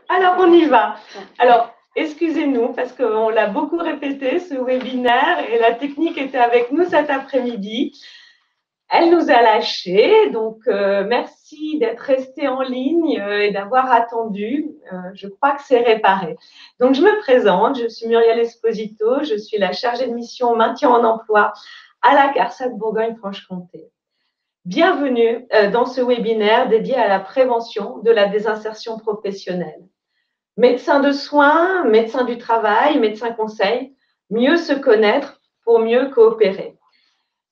Alors, on y va. Alors, excusez-nous parce qu'on l'a beaucoup répété, ce webinaire, et la technique était avec nous cet après-midi. Elle nous a lâchés, donc merci d'être resté en ligne et d'avoir attendu. Je crois que c'est réparé. Donc, je me présente, je suis Muriel Esposito, je suis la chargée de mission maintien en emploi à la CARSAT Bourgogne-Franche-Comté. Bienvenue dans ce webinaire dédié à la prévention de la désinsertion professionnelle. Médecins de soins, médecins du travail, médecins conseils, mieux se connaître pour mieux coopérer.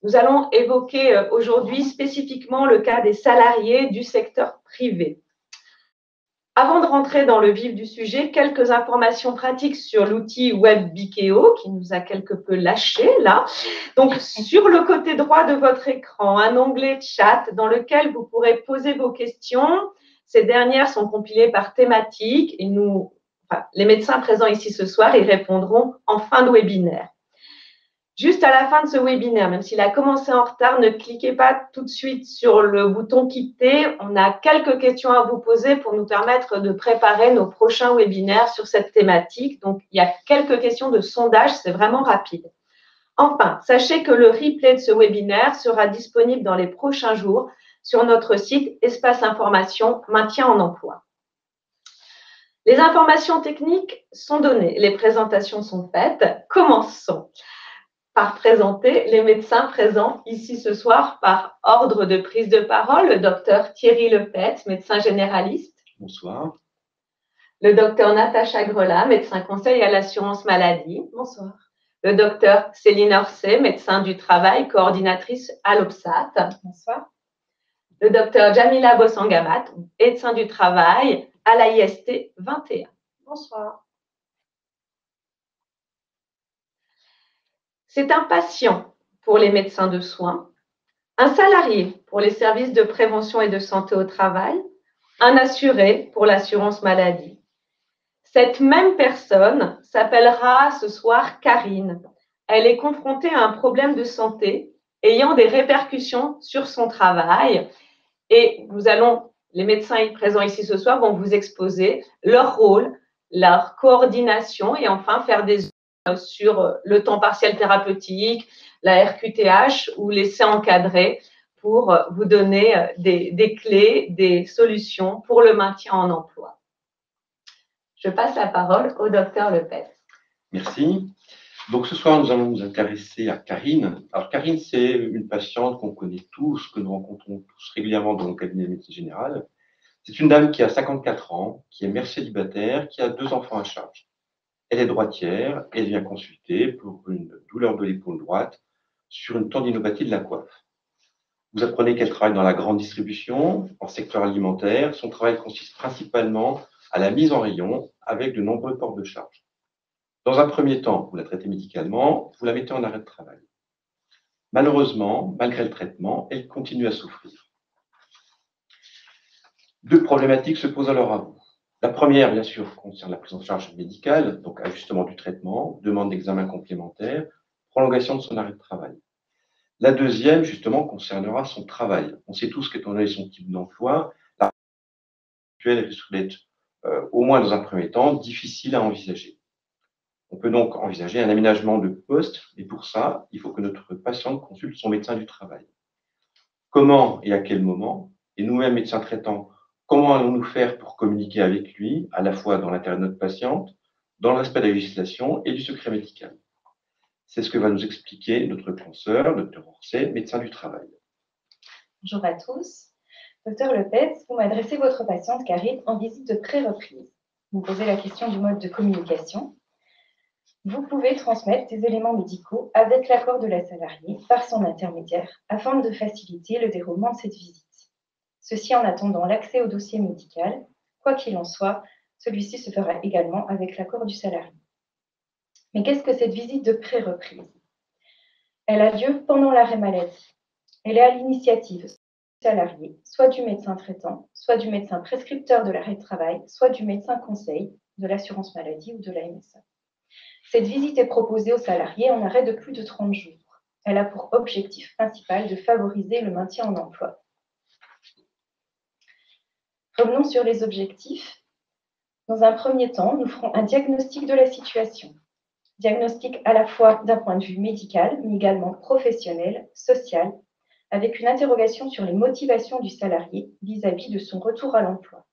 Nous allons évoquer aujourd'hui spécifiquement le cas des salariés du secteur privé. Avant de rentrer dans le vif du sujet, quelques informations pratiques sur l'outil WebBikeo qui nous a quelque peu lâchés là. Donc, sur le côté droit de votre écran, un onglet chat dans lequel vous pourrez poser vos questions. Ces dernières sont compilées par thématique et les médecins présents ici ce soir y répondront en fin de webinaire. Juste à la fin de ce webinaire, même s'il a commencé en retard, ne cliquez pas tout de suite sur le bouton quitter. On a quelques questions à vous poser pour nous permettre de préparer nos prochains webinaires sur cette thématique. Donc, il y a quelques questions de sondage, c'est vraiment rapide. Enfin, sachez que le replay de ce webinaire sera disponible dans les prochains jours sur notre site Espace Information Maintien en Emploi. Les informations techniques sont données, les présentations sont faites. Commençons par présenter les médecins présents ici ce soir par ordre de prise de parole. Le docteur Thierry Lepet, médecin généraliste. Bonsoir. Le docteur Natacha Grelat, médecin conseil à l'assurance maladie. Bonsoir. Le docteur Céline Orsay, médecin du travail, coordinatrice à l'OPSAT. Bonsoir. Le docteur Jamila Bossangamat, médecin du travail à l'AIST 21. Bonsoir. C'est un patient pour les médecins de soins, un salarié pour les services de prévention et de santé au travail, un assuré pour l'assurance maladie. Cette même personne s'appellera ce soir Karine. Elle est confrontée à un problème de santé ayant des répercussions sur son travail et les médecins présents ici ce soir vont vous exposer leur rôle, leur coordination et enfin faire des sur le temps partiel thérapeutique, la RQTH ou l'essai encadré pour vous donner des clés, des solutions pour le maintien en emploi. Je passe la parole au docteur Lepet. Merci. Donc ce soir, nous allons nous intéresser à Karine. Alors Karine, c'est une patiente qu'on connaît tous, que nous rencontrons tous régulièrement dans le cabinet de médecine générale. C'est une dame qui a 54 ans, qui est mère célibataire, qui a 2 enfants à charge. Elle est droitière et elle vient consulter pour une douleur de l'épaule droite sur une tendinopathie de la coiffe. Vous apprenez qu'elle travaille dans la grande distribution, en secteur alimentaire. Son travail consiste principalement à la mise en rayon avec de nombreux ports de charge. Dans un premier temps, vous la traitez médicalement, vous la mettez en arrêt de travail. Malheureusement, malgré le traitement, elle continue à souffrir. 2 problématiques se posent alors à vous. La première, bien sûr, concerne la prise en charge médicale, donc ajustement du traitement, demande d'examen complémentaire, prolongation de son arrêt de travail. La deuxième, justement, concernera son travail. On sait tous qu'étant donné son type d'emploi, la actuelle risque d'être, au moins dans un premier temps, difficile à envisager. On peut donc envisager un aménagement de poste, et pour ça, il faut que notre patiente consulte son médecin du travail. Comment et à quel moment? Et nous-mêmes, médecins traitants, comment allons-nous faire pour communiquer avec lui, à la fois dans l'intérêt de notre patiente, dans le respect de la législation et du secret médical? C'est ce que va nous expliquer notre consoeur, Dr Orsay, médecin du travail. Bonjour à tous. Docteur Lepet, vous m'adressez votre patiente Karine en visite de pré-reprise. Vous me posez la question du mode de communication. Vous pouvez transmettre des éléments médicaux avec l'accord de la salariée par son intermédiaire afin de faciliter le déroulement de cette visite. Ceci en attendant l'accès au dossier médical. Quoi qu'il en soit, celui-ci se fera également avec l'accord du salarié. Mais qu'est-ce que cette visite de pré-reprise? Elle a lieu pendant l'arrêt maladie. Elle est à l'initiative du salarié, soit du médecin traitant, soit du médecin prescripteur de l'arrêt de travail, soit du médecin conseil de l'assurance maladie ou de la MSA. Cette visite est proposée aux salariés en arrêt de plus de 30 jours. Elle a pour objectif principal de favoriser le maintien en emploi. Revenons sur les objectifs. Dans un premier temps, nous ferons un diagnostic de la situation. Diagnostic à la fois d'un point de vue médical, mais également professionnel, social, avec une interrogation sur les motivations du salarié vis-à-vis de son retour à l'emploi.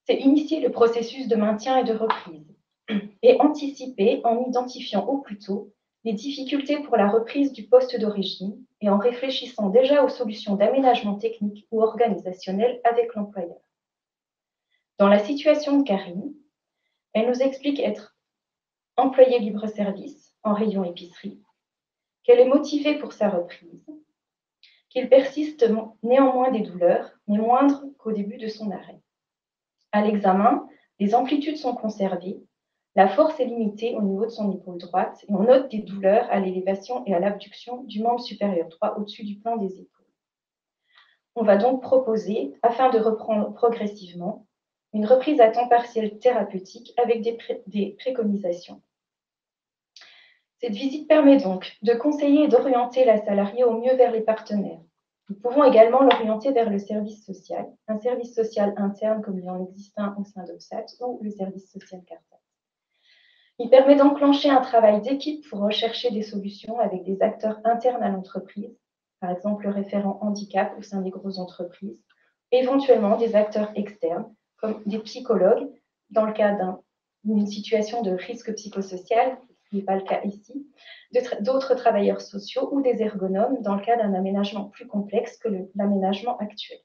C'est initier le processus de maintien et de reprise et anticiper en identifiant au plus tôt les difficultés pour la reprise du poste d'origine et en réfléchissant déjà aux solutions d'aménagement technique ou organisationnel avec l'employeur. Dans la situation de Karine, elle nous explique être employée libre-service en rayon épicerie, qu'elle est motivée pour sa reprise, qu'il persiste néanmoins des douleurs, mais moindres qu'au début de son arrêt. À l'examen, les amplitudes sont conservées, la force est limitée au niveau de son épaule droite et on note des douleurs à l'élévation et à l'abduction du membre supérieur droit au-dessus du plan des épaules. On va donc proposer, afin de reprendre progressivement, une reprise à temps partiel thérapeutique avec des préconisations. Cette visite permet donc de conseiller et d'orienter la salariée au mieux vers les partenaires. Nous pouvons également l'orienter vers le service social, un service social interne comme il en existe un au sein d'OPSAT ou le service social CARSAT. Il permet d'enclencher un travail d'équipe pour rechercher des solutions avec des acteurs internes à l'entreprise, par exemple le référent handicap au sein des grosses entreprises, éventuellement des acteurs externes comme des psychologues dans le cas d'une situation de risque psychosocial, ce qui n'est pas le cas ici, d'autres travailleurs sociaux ou des ergonomes dans le cas d'un aménagement plus complexe que l'aménagement actuel.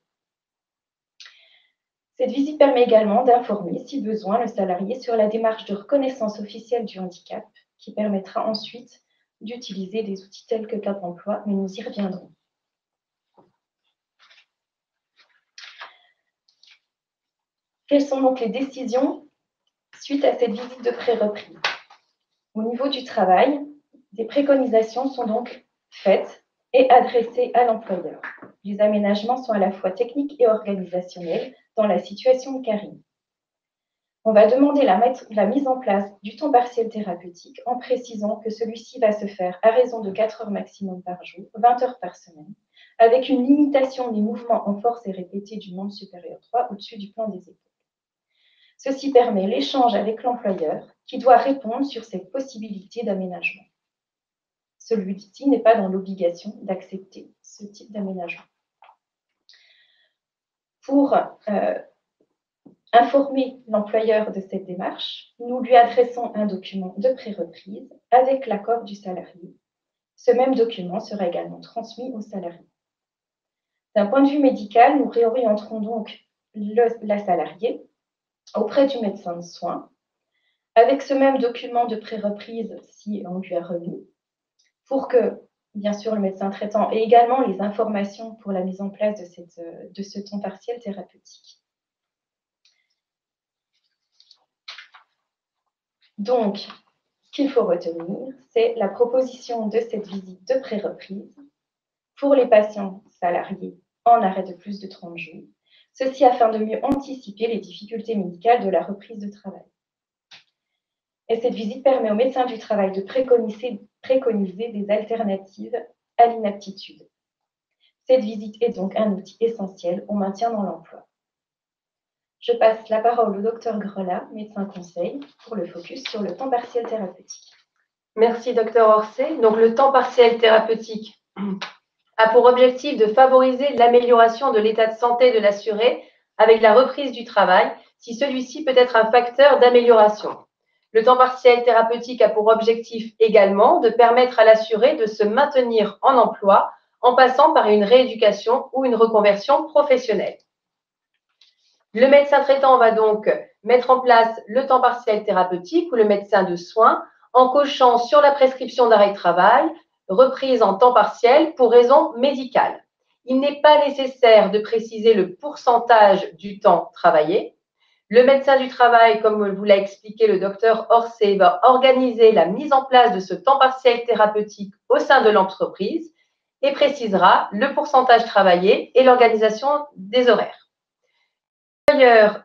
Cette visite permet également d'informer, si besoin, le salarié sur la démarche de reconnaissance officielle du handicap, qui permettra ensuite d'utiliser des outils tels que Cap Emploi, mais nous y reviendrons. Quelles sont donc les décisions suite à cette visite de pré-reprise? Au niveau du travail, des préconisations sont donc faites et adressées à l'employeur. Les aménagements sont à la fois techniques et organisationnels dans la situation de Karine. On va demander la mise en place du temps partiel thérapeutique en précisant que celui-ci va se faire à raison de 4 heures maximum par jour, 20 heures par semaine, avec une limitation des mouvements en force et répétés du membre supérieur droit au-dessus du plan des épaules. Ceci permet l'échange avec l'employeur qui doit répondre sur cette possibilité d'aménagement. Celui-ci n'est pas dans l'obligation d'accepter ce type d'aménagement. Pour informer l'employeur de cette démarche, nous lui adressons un document de pré-reprise avec l'accord du salarié. Ce même document sera également transmis au salarié. D'un point de vue médical, nous réorienterons donc la salariée auprès du médecin de soins avec ce même document de pré-reprise si on lui a remis, pour que, bien sûr, le médecin traitant ait également les informations pour la mise en place de ce temps partiel thérapeutique. Donc, ce qu'il faut retenir, c'est la proposition de cette visite de pré-reprise pour les patients salariés en arrêt de plus de 30 jours, ceci afin de mieux anticiper les difficultés médicales de la reprise de travail. Et cette visite permet au médecin du travail de préconiser des alternatives à l'inaptitude. Cette visite est donc un outil essentiel au maintien dans l'emploi. Je passe la parole au Dr Grelat, médecin conseil, pour le focus sur le temps partiel thérapeutique. Merci Dr Orsay. Donc le temps partiel thérapeutique a pour objectif de favoriser l'amélioration de l'état de santé de l'assuré avec la reprise du travail, si celui-ci peut être un facteur d'amélioration. Le temps partiel thérapeutique a pour objectif également de permettre à l'assuré de se maintenir en emploi en passant par une rééducation ou une reconversion professionnelle. Le médecin traitant va donc mettre en place le temps partiel thérapeutique ou le médecin de soins en cochant sur la prescription d'arrêt de travail, reprise en temps partiel pour raison médicale. Il n'est pas nécessaire de préciser le pourcentage du temps travaillé. Le médecin du travail, comme vous l'a expliqué le docteur Orsay, va organiser la mise en place de ce temps partiel thérapeutique au sein de l'entreprise et précisera le pourcentage travaillé et l'organisation des horaires.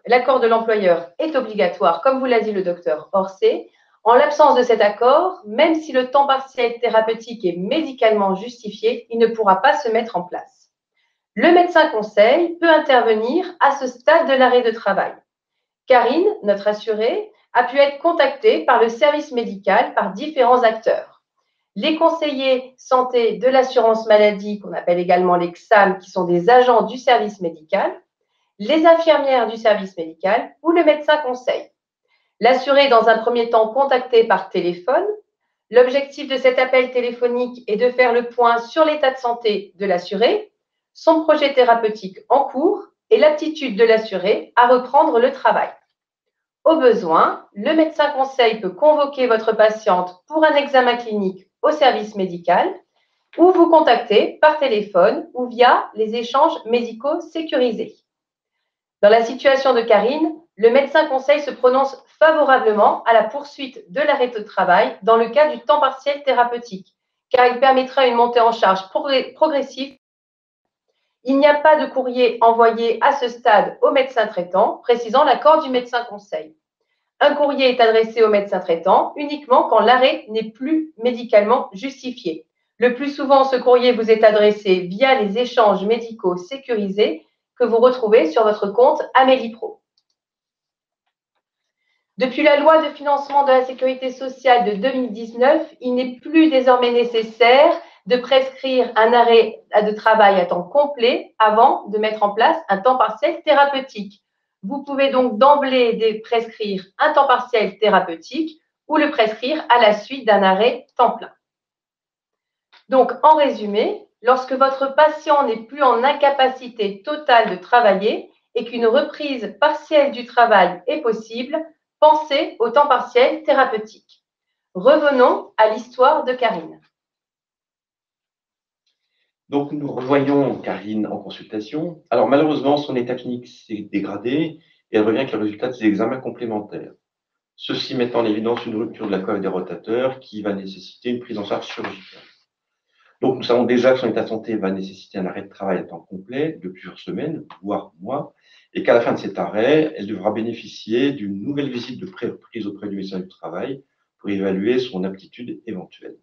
L'accord de l'employeur est obligatoire, comme vous l'a dit le docteur Orsay. En l'absence de cet accord, même si le temps partiel thérapeutique est médicalement justifié, il ne pourra pas se mettre en place. Le médecin conseil peut intervenir à ce stade de l'arrêt de travail. Karine, notre assurée, a pu être contactée par le service médical par différents acteurs. Les conseillers santé de l'assurance maladie, qu'on appelle également les CSAM, qui sont des agents du service médical, les infirmières du service médical ou le médecin conseil. L'assuré est dans un premier temps contacté par téléphone. L'objectif de cet appel téléphonique est de faire le point sur l'état de santé de l'assuré, son projet thérapeutique en cours et l'aptitude de l'assuré à reprendre le travail. Au besoin, le médecin conseil peut convoquer votre patiente pour un examen clinique au service médical ou vous contacter par téléphone ou via les échanges médicaux sécurisés. Dans la situation de Karine, le médecin conseil se prononce favorablement à la poursuite de l'arrêt de travail dans le cas du temps partiel thérapeutique, car il permettra une montée en charge progressive. Il n'y a pas de courrier envoyé à ce stade au médecin traitant, précisant l'accord du médecin conseil. Un courrier est adressé au médecin traitant uniquement quand l'arrêt n'est plus médicalement justifié. Le plus souvent, ce courrier vous est adressé via les échanges médicaux sécurisés que vous retrouvez sur votre compte Amélie Pro. Depuis la loi de financement de la sécurité sociale de 2019, il n'est plus désormais nécessaire de prescrire un arrêt de travail à temps complet avant de mettre en place un temps partiel thérapeutique. Vous pouvez donc d'emblée prescrire un temps partiel thérapeutique ou le prescrire à la suite d'un arrêt temps plein. Donc, en résumé, lorsque votre patient n'est plus en incapacité totale de travailler et qu'une reprise partielle du travail est possible, pensez au temps partiel thérapeutique. Revenons à l'histoire de Karine. Donc, nous revoyons Karine en consultation. Alors, malheureusement, son état clinique s'est dégradé et elle revient avec le résultat de ses examens complémentaires. Ceci met en évidence une rupture de la coiffe des rotateurs qui va nécessiter une prise en charge chirurgicale. Donc, nous savons déjà que son état de santé va nécessiter un arrêt de travail à temps complet de plusieurs semaines, voire mois, et qu'à la fin de cet arrêt, elle devra bénéficier d'une nouvelle visite de pré-reprise auprès du médecin du travail pour évaluer son aptitude éventuelle.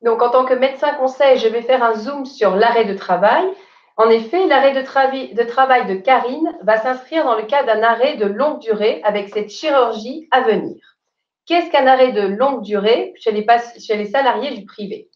Donc, en tant que médecin conseil, je vais faire un zoom sur l'arrêt de travail. En effet, l'arrêt de travail de Karine va s'inscrire dans le cadre d'un arrêt de longue durée avec cette chirurgie à venir. Qu'est-ce qu'un arrêt de longue durée chez les salariés du privé?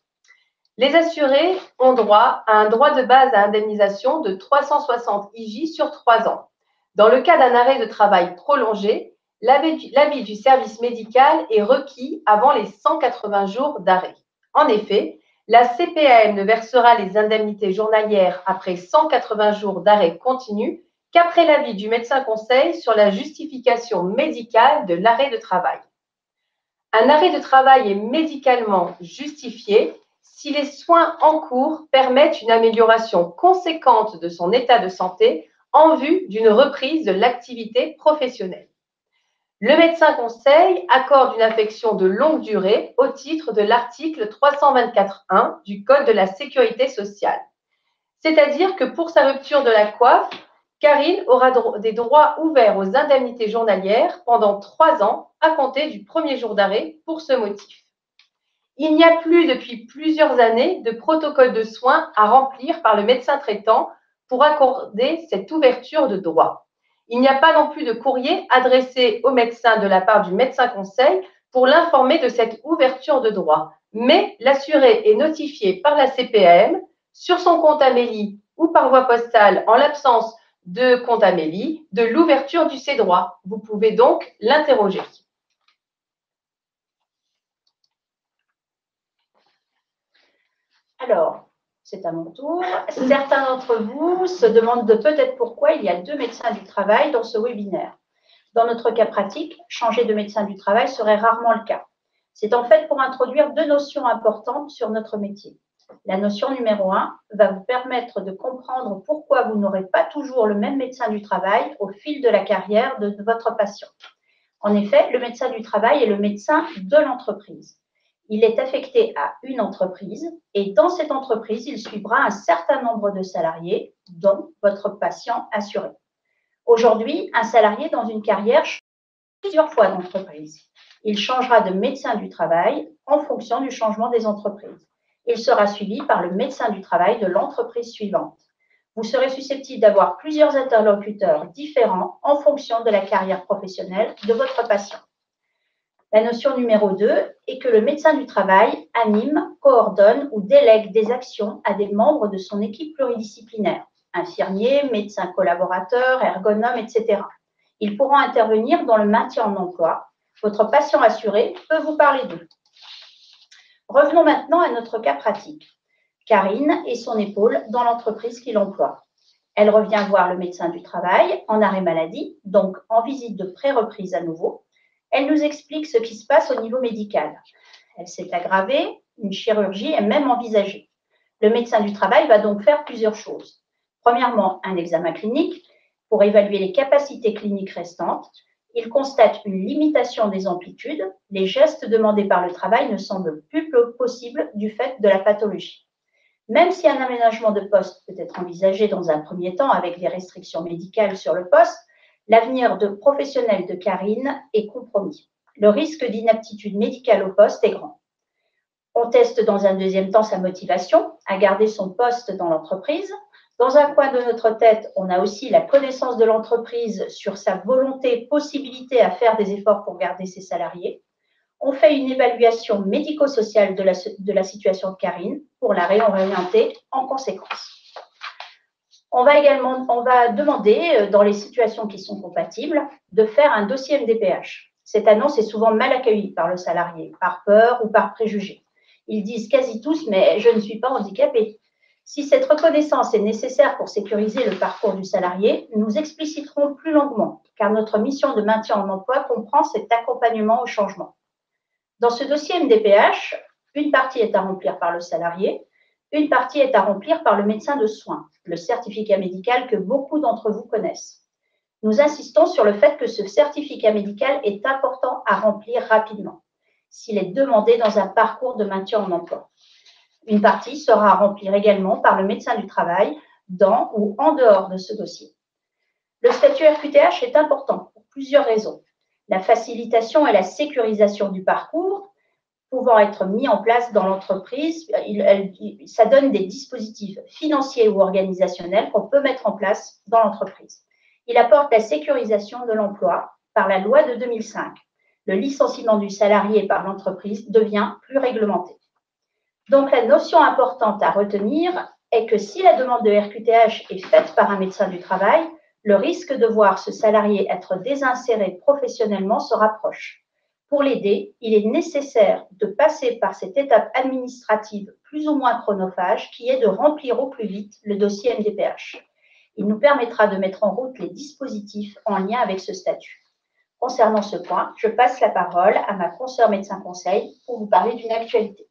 Les assurés ont droit à un droit de base à indemnisation de 360 IJ sur 3 ans. Dans le cas d'un arrêt de travail prolongé, l'avis du service médical est requis avant les 180 jours d'arrêt. En effet, la CPAM ne versera les indemnités journalières après 180 jours d'arrêt continu qu'après l'avis du médecin conseil sur la justification médicale de l'arrêt de travail. Un arrêt de travail est médicalement justifié si les soins en cours permettent une amélioration conséquente de son état de santé en vue d'une reprise de l'activité professionnelle. Le médecin conseil accorde une affection de longue durée au titre de l'article 324.1 du Code de la sécurité sociale. C'est-à-dire que pour sa rupture de la coiffe, Karine aura des droits ouverts aux indemnités journalières pendant 3 ans à compter du premier jour d'arrêt pour ce motif. Il n'y a plus depuis plusieurs années de protocole de soins à remplir par le médecin traitant pour accorder cette ouverture de droit. Il n'y a pas non plus de courrier adressé au médecin de la part du médecin conseil pour l'informer de cette ouverture de droit. Mais l'assuré est notifié par la CPAM sur son compte Amélie ou par voie postale en l'absence de compte Amélie de l'ouverture de ses droits. Vous pouvez donc l'interroger. Alors, c'est à mon tour. Certains d'entre vous se demandent peut-être pourquoi il y a 2 médecins du travail dans ce webinaire. Dans notre cas pratique, changer de médecin du travail serait rarement le cas. C'est en fait pour introduire 2 notions importantes sur notre métier. La notion numéro 1 va vous permettre de comprendre pourquoi vous n'aurez pas toujours le même médecin du travail au fil de la carrière de votre patient. En effet, le médecin du travail est le médecin de l'entreprise. Il est affecté à une entreprise et dans cette entreprise, il suivra un certain nombre de salariés, dont votre patient assuré. Aujourd'hui, un salarié dans une carrière change plusieurs fois d'entreprise. Il changera de médecin du travail en fonction du changement des entreprises. Il sera suivi par le médecin du travail de l'entreprise suivante. Vous serez susceptible d'avoir plusieurs interlocuteurs différents en fonction de la carrière professionnelle de votre patient. La notion numéro 2 est que le médecin du travail anime, coordonne ou délègue des actions à des membres de son équipe pluridisciplinaire, infirmiers, médecins collaborateurs, ergonomes, etc. Ils pourront intervenir dans le maintien en emploi. Votre patient assuré peut vous parler d'eux. Revenons maintenant à notre cas pratique. Karine est son épaule dans l'entreprise qui l'emploie. Elle revient voir le médecin du travail en arrêt maladie, donc en visite de pré-reprise à nouveau. Elle nous explique ce qui se passe au niveau médical. Elle s'est aggravée, une chirurgie est même envisagée. Le médecin du travail va donc faire plusieurs choses. Premièrement, un examen clinique pour évaluer les capacités cliniques restantes. Il constate une limitation des amplitudes. Les gestes demandés par le travail ne semblent plus possibles du fait de la pathologie. Même si un aménagement de poste peut être envisagé dans un premier temps avec des restrictions médicales sur le poste, l'avenir professionnel de Karine est compromis. Le risque d'inaptitude médicale au poste est grand. On teste dans un deuxième temps sa motivation à garder son poste dans l'entreprise. Dans un coin de notre tête, on a aussi la connaissance de l'entreprise sur sa volonté, possibilité à faire des efforts pour garder ses salariés. On fait une évaluation médico-sociale de la situation de Karine pour la réorienter en conséquence. On va demander, dans les situations qui sont compatibles, de faire un dossier MDPH. Cette annonce est souvent mal accueillie par le salarié, par peur ou par préjugé. Ils disent quasi tous « mais je ne suis pas handicapé ». Si cette reconnaissance est nécessaire pour sécuriser le parcours du salarié, nous expliciterons plus longuement, car notre mission de maintien en emploi comprend cet accompagnement au changement. Dans ce dossier MDPH, une partie est à remplir par le salarié, une partie est à remplir par le médecin de soins, le certificat médical que beaucoup d'entre vous connaissent. Nous insistons sur le fait que ce certificat médical est important à remplir rapidement, s'il est demandé dans un parcours de maintien en emploi. Une partie sera à remplir également par le médecin du travail dans ou en dehors de ce dossier. Le statut RQTH est important pour plusieurs raisons. La facilitation et la sécurisation du parcours pouvant être mis en place dans l'entreprise, ça donne des dispositifs financiers ou organisationnels qu'on peut mettre en place dans l'entreprise. Il apporte la sécurisation de l'emploi par la loi de 2005. Le licenciement du salarié par l'entreprise devient plus réglementé. Donc, la notion importante à retenir est que si la demande de RQTH est faite par un médecin du travail, le risque de voir ce salarié être désinséré professionnellement se rapproche. Pour l'aider, il est nécessaire de passer par cette étape administrative plus ou moins chronophage qui est de remplir au plus vite le dossier MDPH. Il nous permettra de mettre en route les dispositifs en lien avec ce statut. Concernant ce point, je passe la parole à ma consoeur médecin conseil pour vous parler d'une actualité.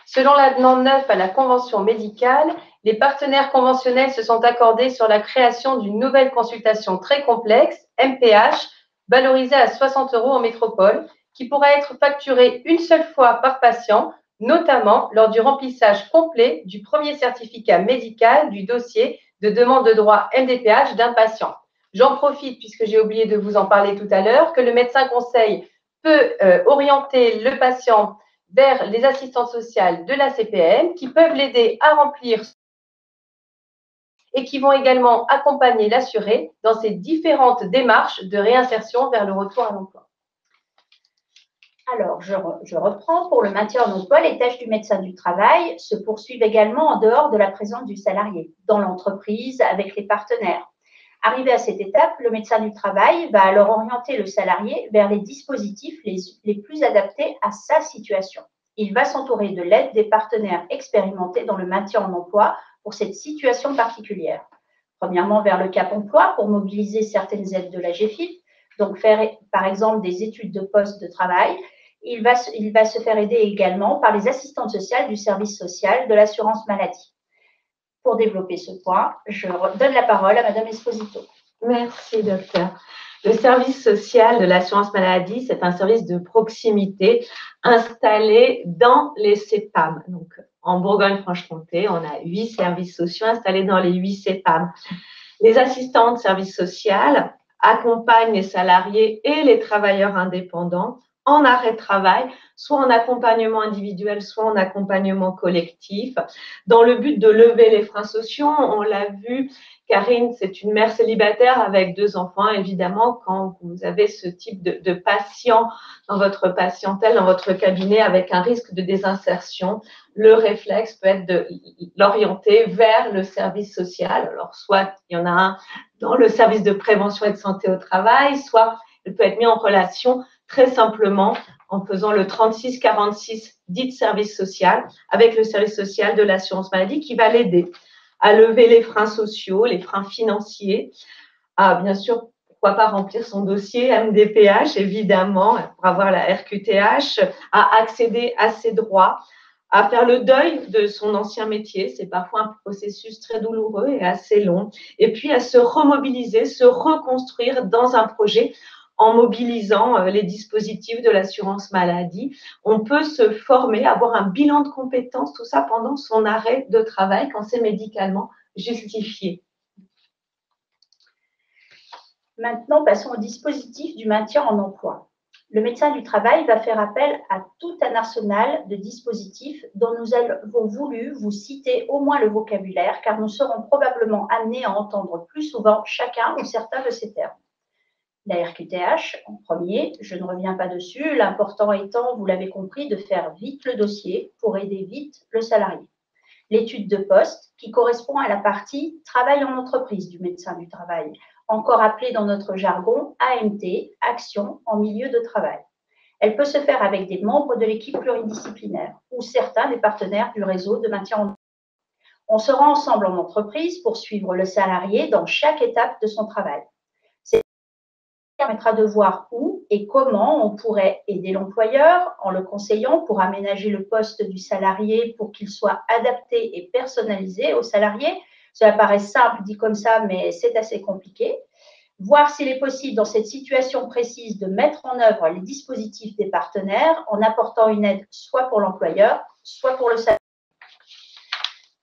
Selon l'avenant 9 à la convention médicale, les partenaires conventionnels se sont accordés sur la création d'une nouvelle consultation très complexe, MPH, valorisée à 60 € en métropole, qui pourra être facturée une seule fois par patient, notamment lors du remplissage complet du premier certificat médical du dossier de demande de droit MDPH d'un patient. J'en profite, puisque j'ai oublié de vous en parler tout à l'heure, que le médecin conseil peut orienter le patient vers les assistantes sociales de la CPM qui peuvent l'aider à remplir et qui vont également accompagner l'assuré dans ses différentes démarches de réinsertion vers le retour à l'emploi. Alors, je reprends. Pour le maintien en emploi, les tâches du médecin du travail se poursuivent également en dehors de la présence du salarié, dans l'entreprise, avec les partenaires. Arrivé à cette étape, le médecin du travail va alors orienter le salarié vers les dispositifs les plus adaptés à sa situation. Il va s'entourer de l'aide des partenaires expérimentés dans le maintien en emploi pour cette situation particulière. Premièrement, vers le Cap Emploi pour mobiliser certaines aides de la GFIP, donc faire par exemple des études de poste de travail. Il va se faire aider également par les assistantes sociales du service social de l'assurance maladie. Pour développer ce point, je donne la parole à Madame Esposito. Merci, docteur. Le service social de l'assurance maladie, c'est un service de proximité installé dans les CEPAM. Donc, en Bourgogne-Franche-Comté, on a 8 services sociaux installés dans les 8 CEPAM. Les assistants de service social accompagnent les salariés et les travailleurs indépendants en arrêt de travail, soit en accompagnement individuel, soit en accompagnement collectif, dans le but de lever les freins sociaux. On l'a vu, Karine, c'est une mère célibataire avec 2 enfants. Évidemment, quand vous avez ce type de patient dans votre patientèle, dans votre cabinet, avec un risque de désinsertion, le réflexe peut être de l'orienter vers le service social. Alors, soit il y en a un dans le service de prévention et de santé au travail, soit il peut être mis en relation très simplement en faisant le 3646 dit service social avec le service social de l'assurance maladie qui va l'aider à lever les freins sociaux, les freins financiers, à bien sûr, pourquoi pas remplir son dossier MDPH, évidemment, pour avoir la RQTH, à accéder à ses droits, à faire le deuil de son ancien métier. C'est parfois un processus très douloureux et assez long. Et puis à se remobiliser, se reconstruire dans un projet en mobilisant les dispositifs de l'assurance maladie. On peut se former, avoir un bilan de compétences, tout ça pendant son arrêt de travail quand c'est médicalement justifié. Maintenant, passons au dispositif du maintien en emploi. Le médecin du travail va faire appel à tout un arsenal de dispositifs dont nous avons voulu vous citer au moins le vocabulaire, car nous serons probablement amenés à entendre plus souvent chacun ou certains de ces termes. La RQTH, en premier, je ne reviens pas dessus, l'important étant, vous l'avez compris, de faire vite le dossier pour aider vite le salarié. L'étude de poste, qui correspond à la partie travail en entreprise du médecin du travail, encore appelée dans notre jargon AMT, action en milieu de travail. Elle peut se faire avec des membres de l'équipe pluridisciplinaire ou certains des partenaires du réseau de maintien en emploi. On se rend ensemble en entreprise pour suivre le salarié dans chaque étape de son travail. Permettra de voir où et comment on pourrait aider l'employeur en le conseillant pour aménager le poste du salarié pour qu'il soit adapté et personnalisé au salarié. Cela paraît simple dit comme ça, mais c'est assez compliqué. Voir s'il est possible dans cette situation précise de mettre en œuvre les dispositifs des partenaires en apportant une aide soit pour l'employeur, soit pour le salarié.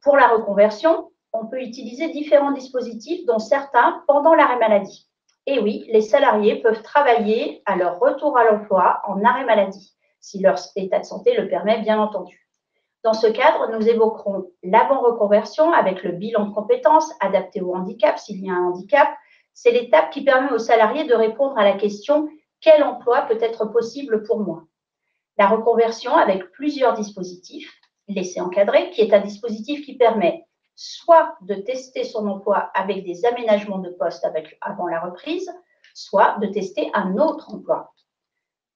Pour la reconversion, on peut utiliser différents dispositifs, dont certains pendant l'arrêt maladie. Et oui, les salariés peuvent travailler à leur retour à l'emploi en arrêt maladie, si leur état de santé le permet, bien entendu. Dans ce cadre, nous évoquerons l'avant-reconversion avec le bilan de compétences adapté au handicap, s'il y a un handicap. C'est l'étape qui permet aux salariés de répondre à la question « Quel emploi peut être possible pour moi ?» La reconversion avec plusieurs dispositifs. L'essai encadré, qui est un dispositif qui permet soit de tester son emploi avec des aménagements de poste avant la reprise, soit de tester un autre emploi.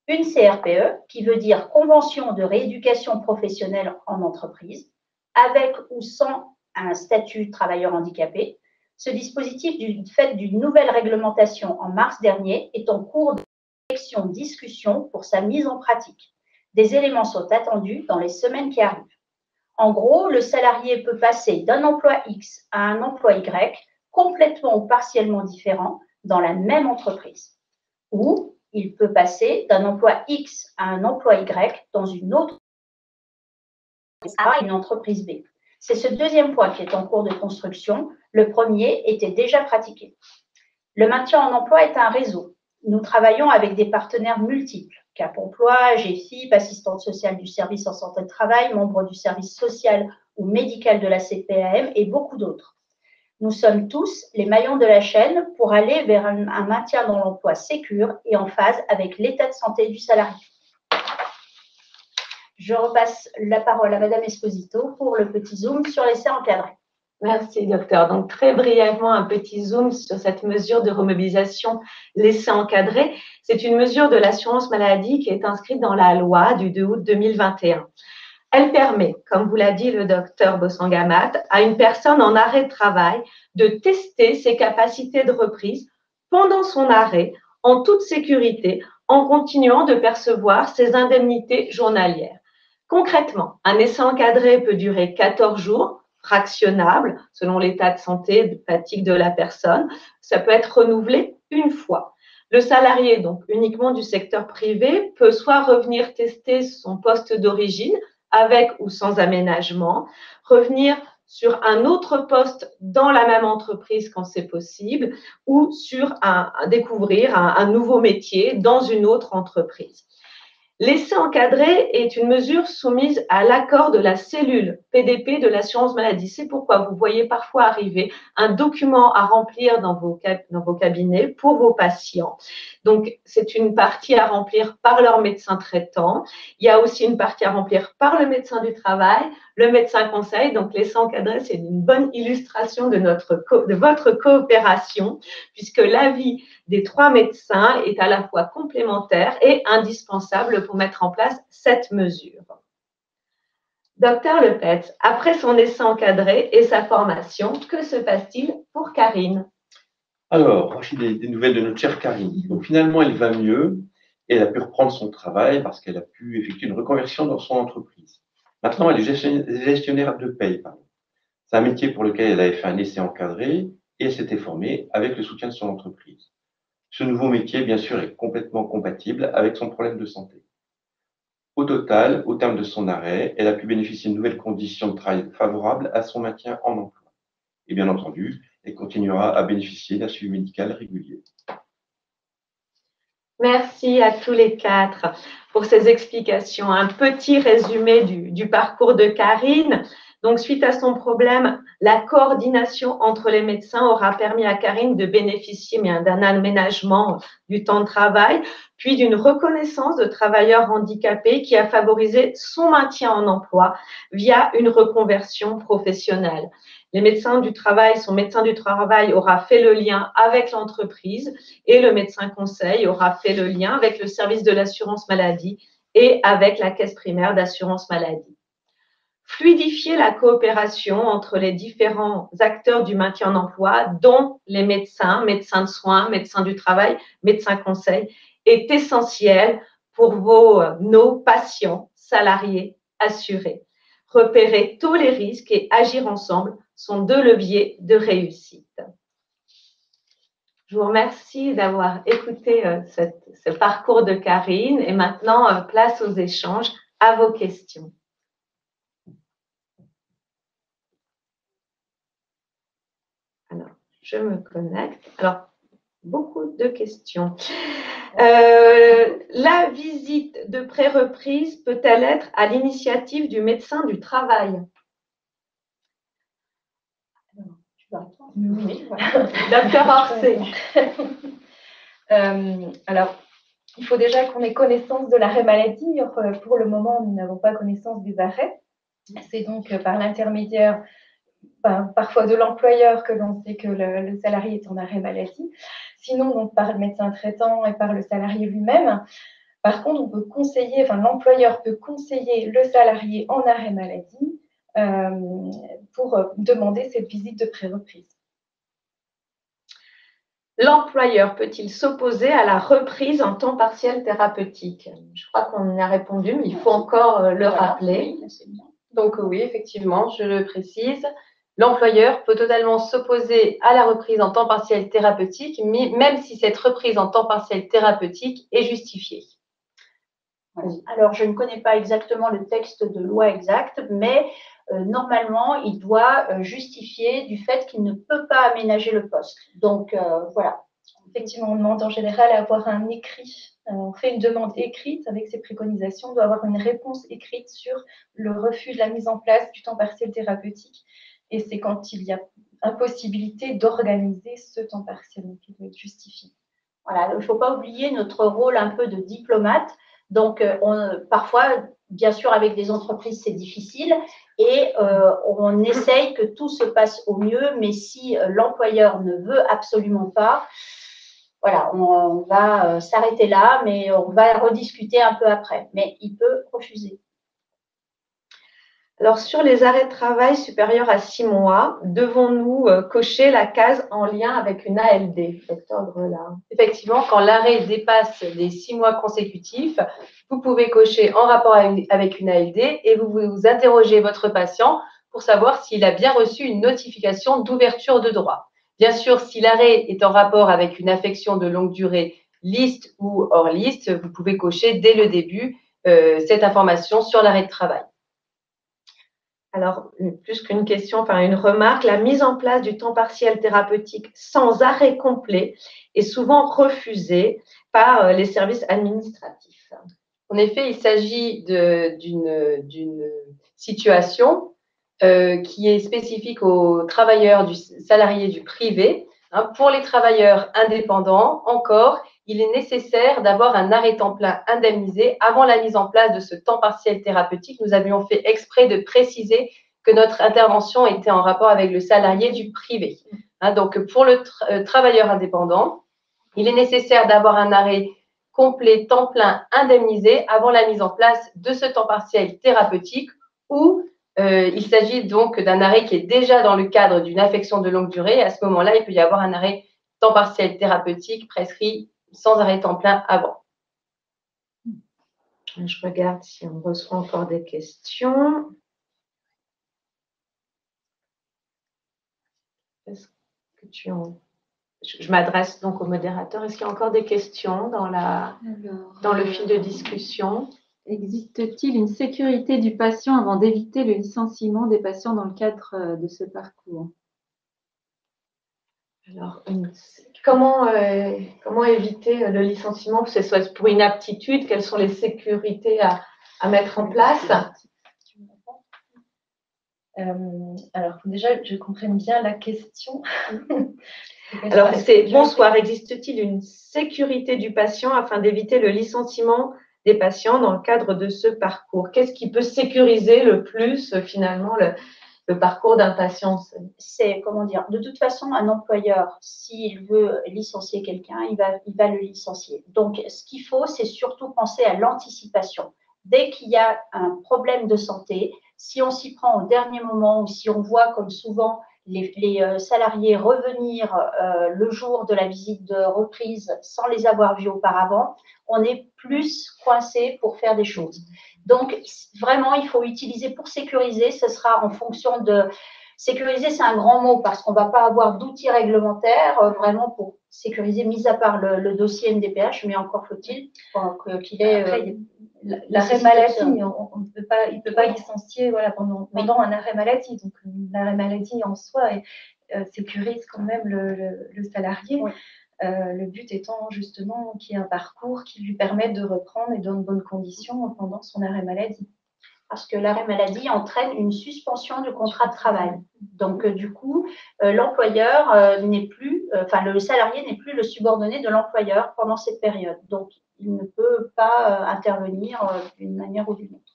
Une CRPE, qui veut dire Convention de rééducation professionnelle en entreprise, avec ou sans un statut travailleur handicapé. Ce dispositif, du fait d'une nouvelle réglementation en mars dernier, est en cours de discussion pour sa mise en pratique. Des éléments sont attendus dans les semaines qui arrivent. En gros, le salarié peut passer d'un emploi X à un emploi Y, complètement ou partiellement différent, dans la même entreprise. Ou il peut passer d'un emploi X à un emploi Y dans une autre une entreprise B. C'est ce deuxième point qui est en cours de construction. Le premier était déjà pratiqué. Le maintien en emploi est un réseau. Nous travaillons avec des partenaires multiples. Cap Emploi, GFIP, assistante sociale du service en santé de travail, membre du service social ou médical de la CPAM et beaucoup d'autres. Nous sommes tous les maillons de la chaîne pour aller vers un maintien dans l'emploi sécure et en phase avec l'état de santé du salarié. Je repasse la parole à Madame Esposito pour le petit zoom sur l'essai encadré. Merci, docteur. Donc, très brièvement, un petit zoom sur cette mesure de remobilisation l'essai encadré. C'est une mesure de l'assurance maladie qui est inscrite dans la loi du 2 août 2021. Elle permet, comme vous l'a dit le docteur Bossangamat, à une personne en arrêt de travail de tester ses capacités de reprise pendant son arrêt en toute sécurité, en continuant de percevoir ses indemnités journalières. Concrètement, un essai encadré peut durer 14 jours, fractionnable selon l'état de santé, de fatigue de la personne. Ça peut être renouvelé une fois. Le salarié, donc uniquement du secteur privé, peut soit revenir tester son poste d'origine avec ou sans aménagement, revenir sur un autre poste dans la même entreprise quand c'est possible, ou sur découvrir un nouveau métier dans une autre entreprise. L'essai encadré est une mesure soumise à l'accord de la cellule PDP de l'assurance maladie. C'est pourquoi vous voyez parfois arriver un document à remplir dans vos cabinets pour vos patients. Donc, c'est une partie à remplir par leur médecin traitant. Il y a aussi une partie à remplir par le médecin du travail, le médecin conseil. Donc, l'essai encadré, c'est une bonne illustration de votre coopération, puisque l'avis des 3 médecins est à la fois complémentaire et indispensable pour mettre en place cette mesure. Docteur Lepetz, après son essai encadré et sa formation, que se passe-t-il pour Karine? Alors, voici des nouvelles de notre chère Karine. Donc, finalement, elle va mieux et elle a pu reprendre son travail parce qu'elle a pu effectuer une reconversion dans son entreprise. Maintenant, elle est gestionnaire de paye. C'est un métier pour lequel elle avait fait un essai encadré et elle s'était formée avec le soutien de son entreprise. Ce nouveau métier, bien sûr, est complètement compatible avec son problème de santé. Au total, au terme de son arrêt, elle a pu bénéficier de nouvelles conditions de travail favorables à son maintien en emploi. Et bien entendu, elle continuera à bénéficier d'un suivi médical régulier. Merci à tous les 4 pour ces explications. Un petit résumé du parcours de Karine. Donc, suite à son problème, la coordination entre les médecins aura permis à Karine de bénéficier d'un aménagement du temps de travail, puis d'une reconnaissance de travailleur handicapé qui a favorisé son maintien en emploi via une reconversion professionnelle. Les médecins du travail, son médecin du travail aura fait le lien avec l'entreprise et le médecin conseil aura fait le lien avec le service de l'assurance maladie et avec la caisse primaire d'assurance maladie. Fluidifier la coopération entre les différents acteurs du maintien en emploi, dont les médecins, médecins de soins, médecins du travail, médecins conseils, est essentiel pour nos patients, salariés, assurés. Repérer tous les risques et agir ensemble sont 2 leviers de réussite. Je vous remercie d'avoir écouté ce parcours de Karine et maintenant, place aux échanges, à vos questions. Alors, je me connecte. Alors, beaucoup de questions. La visite de pré-reprise peut-elle être à l'initiative du médecin du travail? Oui, voilà. Docteur Orsay. Alors, il faut déjà qu'on ait connaissance de l'arrêt maladie. Pour le moment, nous n'avons pas connaissance des arrêts. C'est donc par l'intermédiaire parfois de l'employeur que l'on sait que le salarié est en arrêt maladie. Sinon, donc par le médecin traitant et par le salarié lui-même. Par contre, on peut conseiller, l'employeur peut conseiller le salarié en arrêt maladie pour demander cette visite de pré-reprise. L'employeur peut-il s'opposer à la reprise en temps partiel thérapeutique? Je crois qu'on y a répondu, mais il faut encore le rappeler. Donc oui, effectivement, je le précise. L'employeur peut totalement s'opposer à la reprise en temps partiel thérapeutique, même si cette reprise en temps partiel thérapeutique est justifiée. Alors, je ne connais pas exactement le texte de loi exact, mais normalement, il doit justifier du fait qu'il ne peut pas aménager le poste. Donc, voilà. Effectivement, on demande en général à avoir un écrit. On fait une demande écrite avec ses préconisations. On doit avoir une réponse écrite sur le refus de la mise en place du temps partiel thérapeutique. Et c'est quand il y a impossibilité d'organiser ce temps partiel qui doit être justifié. Voilà, il ne faut pas oublier notre rôle un peu de diplomate. Donc, parfois, bien sûr, avec des entreprises, c'est difficile et on essaye que tout se passe au mieux, mais si l'employeur ne veut absolument pas, voilà, on va s'arrêter là, mais on va rediscuter un peu après. Mais il peut refuser. Alors, sur les arrêts de travail supérieurs à 6 mois, devons-nous cocher la case en lien avec une ALD, docteur Grelard? Effectivement, quand l'arrêt dépasse les 6 mois consécutifs, vous pouvez cocher en rapport avec une ALD et vous interrogez votre patient pour savoir s'il a bien reçu une notification d'ouverture de droit. Bien sûr, si l'arrêt est en rapport avec une affection de longue durée, liste ou hors liste, vous pouvez cocher dès le début cette information sur l'arrêt de travail. Alors, plus qu'une question, une remarque, la mise en place du temps partiel thérapeutique sans arrêt complet est souvent refusée par les services administratifs. En effet, il s'agit d'une situation qui est spécifique aux travailleurs salariés du privé. Pour les travailleurs indépendants, encore, il est nécessaire d'avoir un arrêt temps plein indemnisé avant la mise en place de ce temps partiel thérapeutique. Nous avions fait exprès de préciser que notre intervention était en rapport avec le salarié du privé. Donc, pour le travailleur indépendant, il est nécessaire d'avoir un arrêt complet, temps plein, indemnisé avant la mise en place de ce temps partiel thérapeutique ou il s'agit donc d'un arrêt qui est déjà dans le cadre d'une affection de longue durée. À ce moment-là, il peut y avoir un arrêt temps partiel thérapeutique prescrit sans arrêt temps plein avant. Je regarde si on reçoit encore des questions. Est-ce que tu en... Je m'adresse donc au modérateur. Est-ce qu'il y a encore des questions dans le fil de discussion? Existe-t-il une sécurité du patient avant d'éviter le licenciement des patients dans le cadre de ce parcours? Alors, comment éviter le licenciement? Que ce soit pour inaptitude, quelles sont les sécurités à mettre en place? Alors, déjà, je comprenne bien la question. Alors, c'est bonsoir. Existe-t-il une sécurité du patient afin d'éviter le licenciement des patients dans le cadre de ce parcours? Qu'est-ce qui peut sécuriser le plus, finalement, le parcours d'un patient? C'est, comment dire, de toute façon, un employeur, s'il veut licencier quelqu'un, il va le licencier. Donc, ce qu'il faut, c'est surtout penser à l'anticipation. Dès qu'il y a un problème de santé, si on s'y prend au dernier moment ou si on voit, comme souvent, les salariés revenir le jour de la visite de reprise sans les avoir vus auparavant, on est plus coincé pour faire des choses. Donc, vraiment, il faut utiliser pour sécuriser, ce sera en fonction de… Sécuriser, c'est un grand mot parce qu'on ne va pas avoir d'outils réglementaires vraiment pour sécuriser, mis à part le dossier NDPH, mais encore faut-il qu'il ait… L'arrêt maladie, on ne peut pas, il ne peut pas licencier pendant un arrêt maladie. Donc, l'arrêt maladie en soi sécurise quand même le salarié. Oui. Le but étant justement qu'il y ait un parcours qui lui permette de reprendre et dans de bonnes conditions pendant son arrêt maladie. Parce que l'arrêt maladie entraîne une suspension du contrat de travail. Donc, du coup, l'employeur n'est plus, le salarié n'est plus le subordonné de l'employeur pendant cette période. Donc, il ne peut pas intervenir d'une manière ou d'une autre.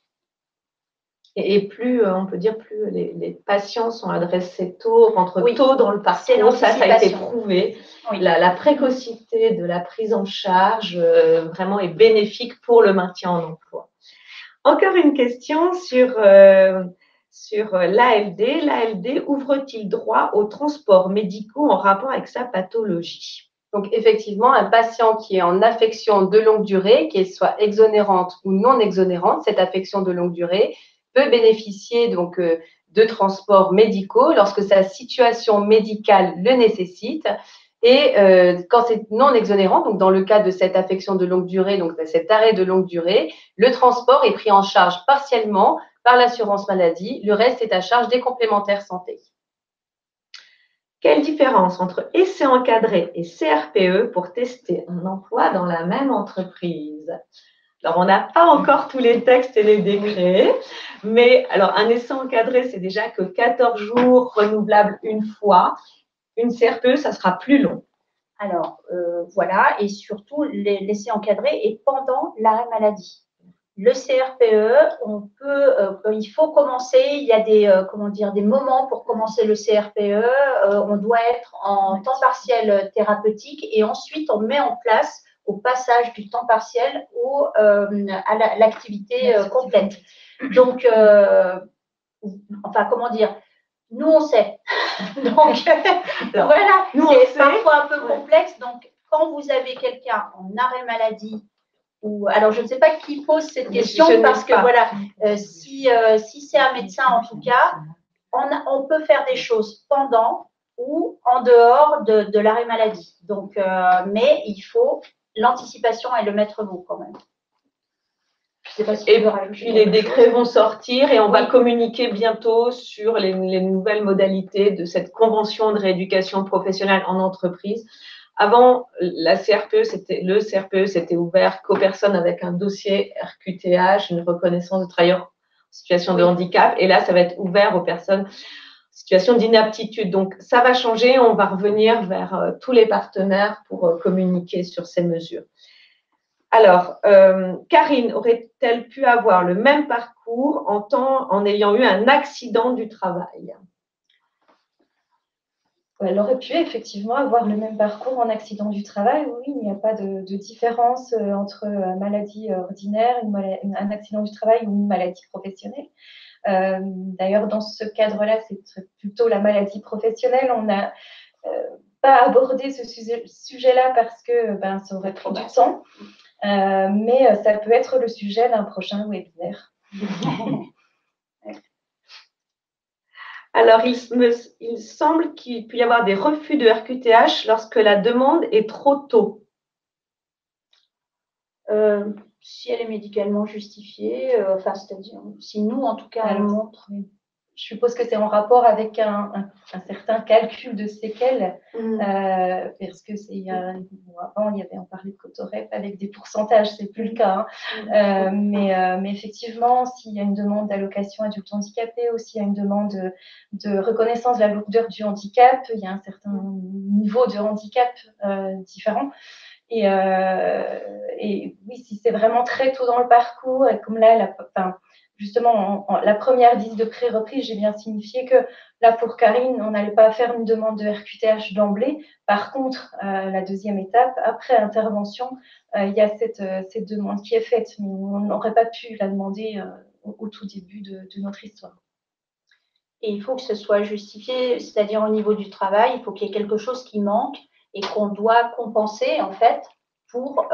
Et plus, on peut dire, plus les patients sont adressés tôt, rentrent tôt dans le parcours, ça a été prouvé. Oui. La précocité de la prise en charge vraiment est bénéfique pour le maintien en emploi. Encore une question sur l'ALD. L'ALD ouvre-t-il droit aux transports médicaux en rapport avec sa pathologie? Donc, effectivement, un patient qui est en affection de longue durée, qu'elle soit exonérante ou non exonérante, cette affection de longue durée peut bénéficier donc de transports médicaux lorsque sa situation médicale le nécessite. Et quand c'est non exonérant, donc dans le cas de cette affection de longue durée, donc de cet arrêt de longue durée, le transport est pris en charge partiellement par l'assurance maladie. Le reste est à charge des complémentaires santé. Quelle différence entre essai encadré et CRPE pour tester un emploi dans la même entreprise? Alors, on n'a pas encore tous les textes et les décrets, mais alors un essai encadré, c'est déjà que 14 jours renouvelables une fois. Une CRPE, ça sera plus long. Alors, voilà, et surtout, l'essai encadré est pendant l'arrêt maladie. Le CRPE, il faut commencer, il y a des moments pour commencer le CRPE, on doit être en temps partiel thérapeutique et ensuite on met en place au passage du temps partiel à l'activité complète. Donc, nous on sait. Donc, voilà, c'est parfois un peu complexe. Donc, quand vous avez quelqu'un en arrêt maladie, alors je ne sais pas qui pose cette question parce que voilà, si c'est un médecin en tout cas, on peut faire des choses pendant ou en dehors de l'arrêt maladie. Donc, mais il faut l'anticipation et le maître mot quand même. Je sais pas si et puis les décrets vont sortir et on va communiquer bientôt sur les nouvelles modalités de cette convention de rééducation professionnelle en entreprise Avant, le CRPE, c'était ouvert qu'aux personnes avec un dossier RQTH, une reconnaissance de travailleur en situation de handicap. Et là, ça va être ouvert aux personnes en situation d'inaptitude. Donc, ça va changer. On va revenir vers tous les partenaires pour communiquer sur ces mesures. Alors, Karine aurait-elle pu avoir le même parcours en ayant eu un accident du travail? Elle aurait pu effectivement avoir le même parcours en accident du travail. Oui, il n'y a pas de différence entre maladie ordinaire, un accident du travail ou une maladie professionnelle. D'ailleurs, dans ce cadre-là, c'est plutôt la maladie professionnelle. On n'a pas abordé ce sujet-là parce que ça aurait pris du temps. Mais ça peut être le sujet d'un prochain webinaire. Alors, il semble qu'il peut y avoir des refus de RQTH lorsque la demande est trop tôt. Si elle est médicalement justifiée, c'est-à-dire si nous, en tout cas, on montre. Je suppose que c'est en rapport avec un certain calcul de séquelles, parce que avant, on parlait de Cotorep avec des pourcentages, c'est plus le cas. Mais effectivement, s'il y a une demande d'allocation adulte handicapé ou s'il y a une demande de reconnaissance de la lourdeur du handicap, il y a un certain niveau de handicap différent. Et oui, si c'est vraiment très tôt dans le parcours, et comme là, justement, la première visite de pré-reprise, j'ai bien signifié que là, pour Karine, on n'allait pas faire une demande de RQTH d'emblée. Par contre, la deuxième étape, après intervention, il y a cette demande qui est faite, mais on n'aurait pas pu la demander au tout début de notre histoire. Et il faut que ce soit justifié, c'est-à-dire au niveau du travail, il faut qu'il y ait quelque chose qui manque et qu'on doit compenser, en fait, pour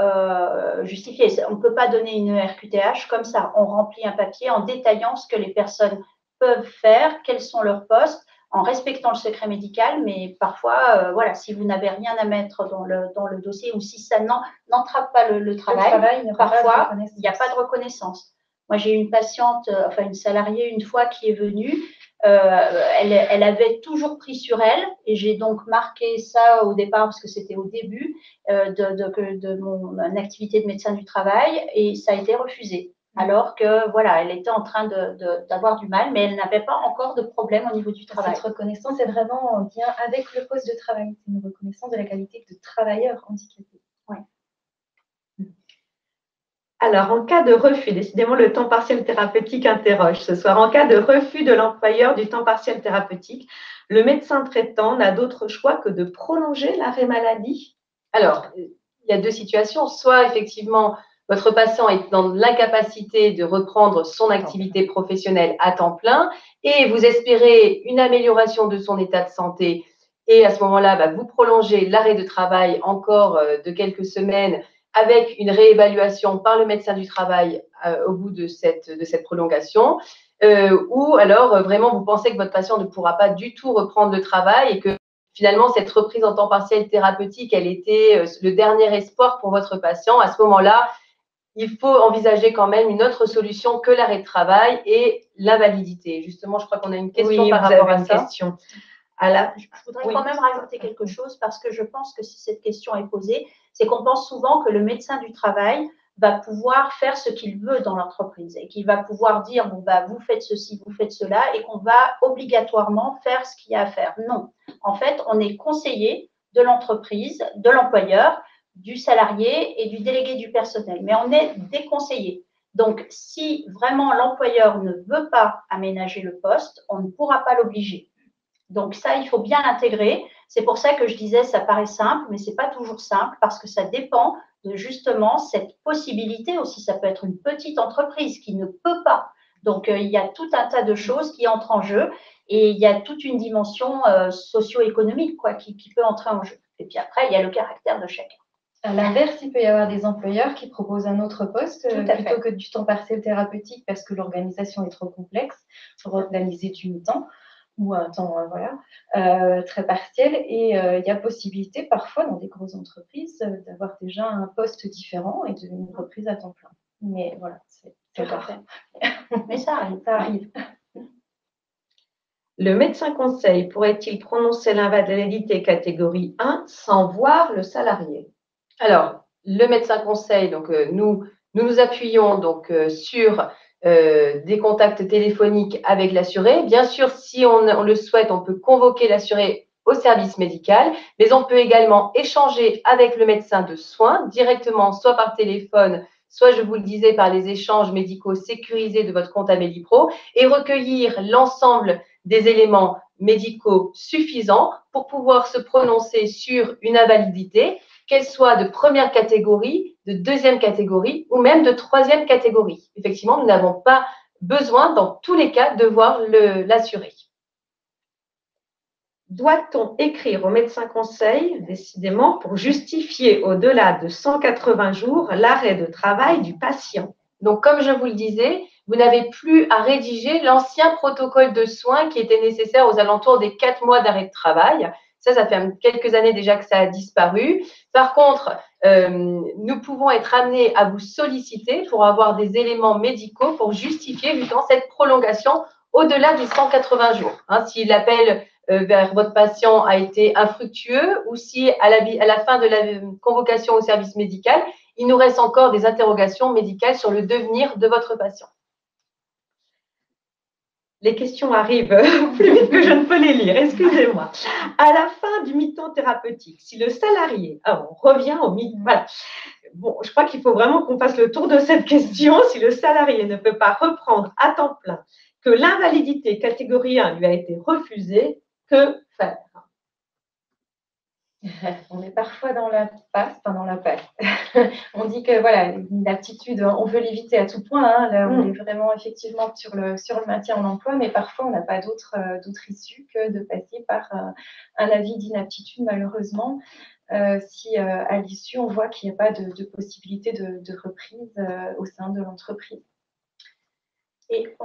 justifier. On ne peut pas donner une RQTH comme ça. On remplit un papier en détaillant ce que les personnes peuvent faire, quels sont leurs postes, en respectant le secret médical, mais parfois, voilà, si vous n'avez rien à mettre dans le dossier ou si ça n'entrave pas le travail, parfois, il n'y a pas de reconnaissance. Moi, j'ai une patiente, une salariée une fois qui est venue, elle avait toujours pris sur elle et j'ai donc marqué ça au départ parce que c'était au début de mon activité de médecin du travail et ça a été refusé. Alors que voilà, elle était en train d'avoir du mal, mais elle n'avait pas encore de problème au niveau du travail. Cette reconnaissance est vraiment en lien avec le poste de travail. C'est une reconnaissance de la qualité de travailleur handicapé. Oui. Alors, en cas de refus, décidément, le temps partiel thérapeutique interroge ce soir. En cas de refus de l'employeur du temps partiel thérapeutique, le médecin traitant n'a d'autre choix que de prolonger l'arrêt maladie? Alors, il y a deux situations. Soit, effectivement, votre patient est dans l'incapacité de reprendre son activité professionnelle à temps plein et vous espérez une amélioration de son état de santé. Et à ce moment-là, vous prolongez l'arrêt de travail encore de quelques semaines avec une réévaluation par le médecin du travail au bout de cette prolongation. Ou alors, vraiment, vous pensez que votre patient ne pourra pas du tout reprendre le travail et que finalement, cette reprise en temps partiel thérapeutique, elle était le dernier espoir pour votre patient. À ce moment-là, il faut envisager quand même une autre solution que l'arrêt de travail et l'invalidité. Justement, je crois qu'on a une question par rapport à ça. Je voudrais quand même rajouter quelque chose parce que je pense que si cette question est posée, c'est qu'on pense souvent que le médecin du travail va pouvoir faire ce qu'il veut dans l'entreprise et qu'il va pouvoir dire vous faites ceci, vous faites cela et qu'on va obligatoirement faire ce qu'il y a à faire. Non. En fait, on est conseiller de l'entreprise, de l'employeur, du salarié et du délégué du personnel, mais on est déconseillé. Donc, si vraiment l'employeur ne veut pas aménager le poste, on ne pourra pas l'obliger. Donc ça, il faut bien l'intégrer. C'est pour ça que je disais, ça paraît simple, mais ce n'est pas toujours simple parce que ça dépend de justement cette possibilité aussi. Ça peut être une petite entreprise qui ne peut pas. Donc, il y a tout un tas de choses qui entrent en jeu et il y a toute une dimension socio-économique qui peut entrer en jeu. Et puis après, il y a le caractère de chacun. À l'inverse, il peut y avoir des employeurs qui proposent un autre poste plutôt que du temps partiel thérapeutique parce que l'organisation est trop complexe pour organiser du mi-temps ou un temps très partiel. Et il y a possibilité parfois dans des grosses entreprises d'avoir déjà un poste différent et une reprise à temps plein. Mais voilà, c'est rare. Mais ça arrive. Ça arrive. Le médecin conseil pourrait-il prononcer l'invalidité catégorie 1 sans voir le salarié? Alors, le médecin conseil, donc nous appuyons donc sur des contacts téléphoniques avec l'assuré. Bien sûr, si on le souhaite, on peut convoquer l'assuré au service médical, mais on peut également échanger avec le médecin de soins directement, soit par téléphone, soit, je vous le disais, par les échanges médicaux sécurisés de votre compte Amélie-Pro et recueillir l'ensemble des éléments médicaux suffisants pour pouvoir se prononcer sur une invalidité, qu'elle soit de première catégorie, de deuxième catégorie ou même de troisième catégorie. Effectivement, nous n'avons pas besoin, dans tous les cas, de voir l'assuré. Doit-on écrire au médecin conseil, décidément, pour justifier au-delà de 180 jours l'arrêt de travail du patient? Donc, comme je vous le disais, vous n'avez plus à rédiger l'ancien protocole de soins qui était nécessaire aux alentours des 4 mois d'arrêt de travail. Ça fait quelques années déjà que ça a disparu. Par contre, nous pouvons être amenés à vous solliciter pour avoir des éléments médicaux pour justifier justement cette prolongation au-delà des 180 jours. Si l'appel vers votre patient a été infructueux ou si à la fin de la convocation au service médical, il nous reste encore des interrogations médicales sur le devenir de votre patient. Les questions arrivent plus vite que je ne peux les lire, excusez-moi. À la fin du mi-temps thérapeutique, si le salarié, on revient au mi-temps, voilà. Bon, je crois qu'il faut vraiment qu'on fasse le tour de cette question. Si le salarié ne peut pas reprendre à temps plein, que l'invalidité catégorie 1 lui a été refusée, que faire? On est parfois dans la passe. On dit que voilà, l'aptitude, on veut l'éviter à tout point. Là, on est vraiment effectivement sur le maintien en emploi, mais parfois on n'a pas d'autre issue que de passer par un avis d'inaptitude, malheureusement. Si à l'issue on voit qu'il n'y a pas de possibilité de reprise au sein de l'entreprise. Et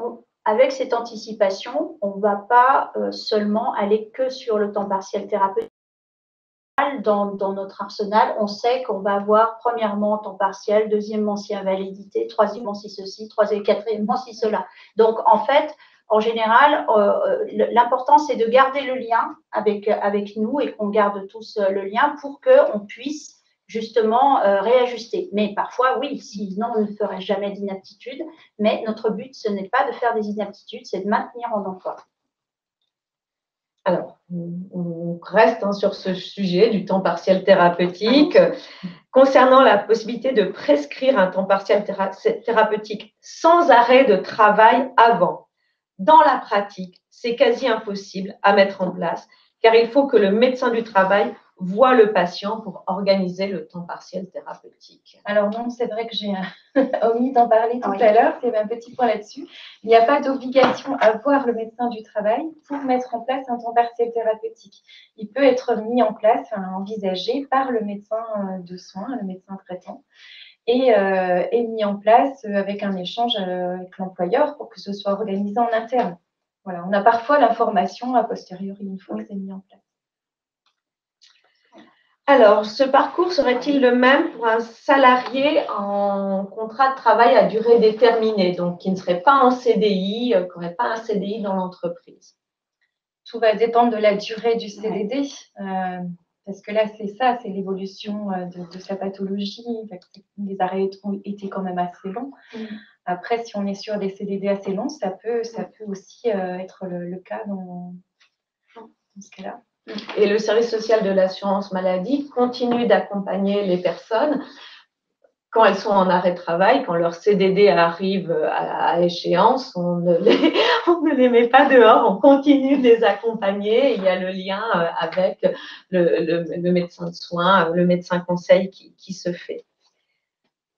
avec cette anticipation, on ne va pas seulement aller que sur le temps partiel thérapeutique. Dans notre arsenal, on sait qu'on va avoir premièrement temps partiel, deuxièmement si invalidité, troisièmement si ceci, quatrièmement si cela. Donc en fait, en général, l'important c'est de garder le lien avec nous et qu'on garde tous le lien pour qu'on puisse justement réajuster. Mais parfois, oui, sinon on ne ferait jamais d'inaptitude. Mais notre but, ce n'est pas de faire des inaptitudes, c'est de maintenir en emploi. Alors, on reste sur ce sujet du temps partiel thérapeutique. Concernant la possibilité de prescrire un temps partiel thérapeutique sans arrêt de travail avant, dans la pratique, c'est quasi impossible à mettre en place, car il faut que le médecin du travail voit le patient pour organiser le temps partiel thérapeutique. Alors non, c'est vrai que j'ai omis d'en parler tout à l'heure, c'est un petit point là-dessus. Il n'y a pas d'obligation à voir le médecin du travail pour mettre en place un temps partiel thérapeutique. Il peut être mis en place, envisagé par le médecin de soins, le médecin traitant, et mis en place avec un échange avec l'employeur pour que ce soit organisé en interne. Voilà, on a parfois l'information a posteriori une fois que c'est mis en place. Alors, ce parcours serait-il le même pour un salarié en contrat de travail à durée déterminée, donc qui ne serait pas en CDI, qui n'aurait pas un CDI dans l'entreprise? Tout va dépendre de la durée du CDD, parce que là, c'est l'évolution de sa pathologie. Les arrêts ont été quand même assez longs. Après, si on est sur des CDD assez longs, ça peut aussi être le cas dans ce cas-là. Et le service social de l'assurance maladie continue d'accompagner les personnes quand elles sont en arrêt de travail, quand leur CDD arrive à échéance, on ne les met pas dehors, on continue de les accompagner. Il y a le lien avec le médecin de soins, le médecin conseil qui se fait.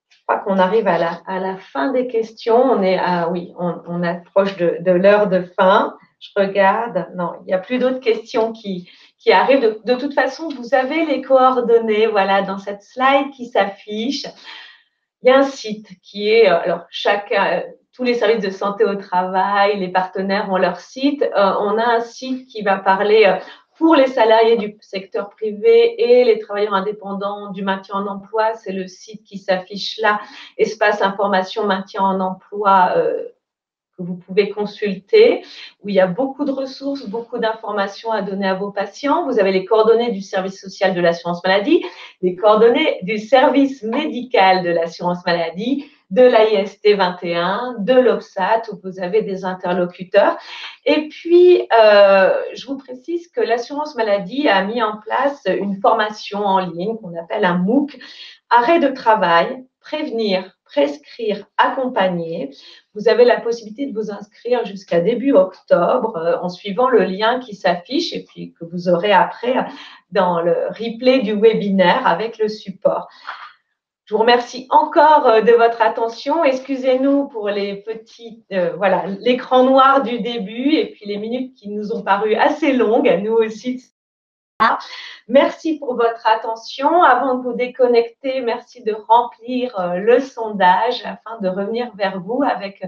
Je crois qu'on arrive à la fin des questions. On approche de l'heure de fin. Je regarde. Non, il n'y a plus d'autres questions qui arrivent. De toute façon, vous avez les coordonnées, voilà, dans cette slide qui s'affiche. Il y a un site qui est, tous les services de santé au travail, les partenaires ont leur site. On a un site qui va parler pour les salariés du secteur privé et les travailleurs indépendants du maintien en emploi. C'est le site qui s'affiche là, espace information maintien en emploi que vous pouvez consulter, où il y a beaucoup de ressources, beaucoup d'informations à donner à vos patients. Vous avez les coordonnées du service social de l'assurance maladie, les coordonnées du service médical de l'assurance maladie, de l'AIST 21, de l'OPSAT, où vous avez des interlocuteurs. Et puis, je vous précise que l'assurance maladie a mis en place une formation en ligne qu'on appelle un MOOC, arrêt de travail, prévenir, prescrire, accompagner. Vous avez la possibilité de vous inscrire jusqu'à début octobre en suivant le lien qui s'affiche et puis que vous aurez après dans le replay du webinaire avec le support. Je vous remercie encore de votre attention. Excusez-nous pour les petits, voilà, l'écran noir du début et puis les minutes qui nous ont paru assez longues, à nous aussi. Merci pour votre attention. Avant de vous déconnecter, merci de remplir le sondage afin de revenir vers vous avec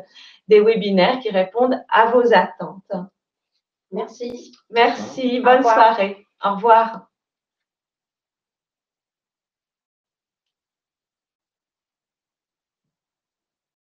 des webinaires qui répondent à vos attentes. Merci. Merci, bonne soirée. Au revoir.